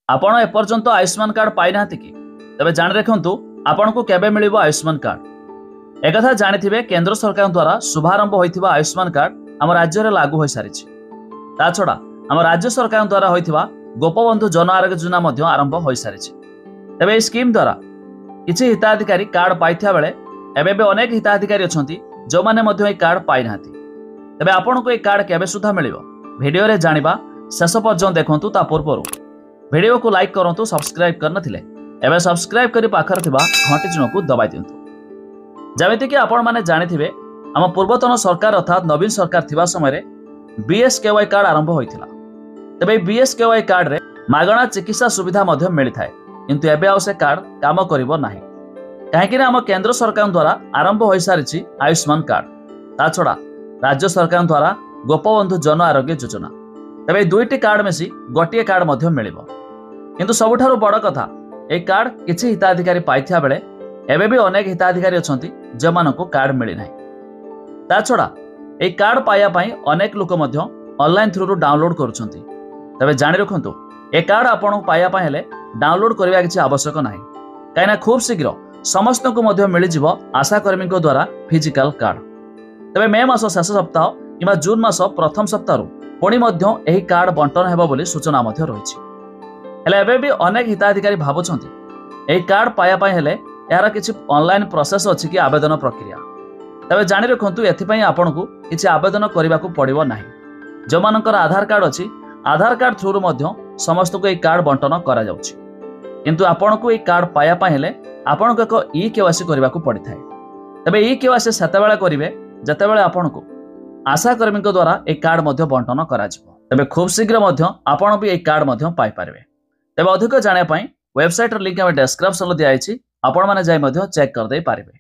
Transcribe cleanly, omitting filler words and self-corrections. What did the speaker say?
आपण एपर्यंत आयुष्मान कार्ड पाई ना कि तेज जाणी रखु आपन को केबे मिलिबो आयुष्मान कार्ड। एक कथा जानिथिबे केंद्र सरकार द्वारा शुभारंभ होइथिबा आयुष्मान कार्ड आम राज्य में लागू हो सारी। ता छड़ा आम राज्य सरकार द्वारा होइथिबा गोपबंधु जन आरोग्य योजना मध्य आरंभ हो सारी। तेबे ए स्कीम द्वारा किछि हिताधिकारी कार्ड पाइथिया बेले एबे बे अनेक हिताधिकारी अछंती जो माने मध्य ए कार्ड पाइ नाथि। तेबे आपन को ए कार्ड केबे सुधा मिलिबो वीडियो रे जानिबा शेष पर्यंत देखंतु। ता पूर्व वीडियो को लाइक करंतु, सब्सक्राइब करन थिले एबे सब्सक्राइब करी पाखर थिबा घंटी चिन्ह को दबाइ दियंतु। जेमिति कि आपण माने जानिथिबे आम पूर्वतन सरकार अर्थात नवीन सरकार थिबा समय रे बीएसकेवाई कार्ड आरंभ होइथिला। तेबे बीएसकेवाई कार्ड रे मागणा चिकित्सा सुविधा मध्य मिली थाए, किंतु एबे आ से कार्ड काम करिवो नाही काहेकि आम केंद्र सरकार द्वारा आरंभ हो सारी आयुष्मान कार्ड। ता छड़ा राज्य सरकार द्वारा गोपबंधु जन आरोग्य योजना। तेबे दुईटी कार्ड मिसी गोटे कार्ड मध्य मिलिबो। किंतु सबुठारु बड़ कथा ए कार्ड किछि हिताधिकारी पाइथिया बेले एबे भी अनेक हिताधिकारी अछंती जेमानको कार्ड मिली नाही। ता छड़ा ए कार्ड पाया पई अनेक लोक मध्य ऑनलाइन थ्रू डाउनलोड करूछंती। तबे जानि रखंतु ए कार्ड आपन पाया पई हेले डाउनलोड करबा किछि आवश्यक नाही, काइना खूब शीघ्र समस्त को मध्य मिली जिवो आशा कर्मी को द्वारा फिजिकल कार्ड। तबे मे मास शेष सप्ताह किबा जून मास प्रथम सप्ताह पुणी मध्य एही कार्ड बंटन हेबो बोली सूचना मध्य रहिछि। हेले एबे भी अनेक हिताधिकारी भाबुछंती एही कार्ड पाया पई हेले यार किछि ऑनलाइन प्रोसेस अछि कि आवेदन प्रक्रिया। तबे जानि रखंतु एथिपई आपन को किछि आवेदन करबा को पड़िबो नाही। जो मानकर आधार कार्ड अछि आधार कार्ड थ्रू मध्य समस्त को एही कार्ड बंटन करा जाउछि। किंतु आपन को एही कार्ड पाया पई हेले आपन को एक ई केवाईसी करबा को पड़ि थाए। तबे ई केवाईसी सेतेबेले करिवे जतेबेले आपन को आशा कर्मी को द्वारा एक कार्ड मध्य बंटन करा जिवो। तबे खूब शीघ्र मध्य आपन भी एक कार्ड मध्य पाई पारबे। तबे अधिक जानिया पई वेबसाइट लिंक हम डिस्क्रिप्शन दिया आइछि, आपण माने जाई मध्य चेक कर दे पारबे।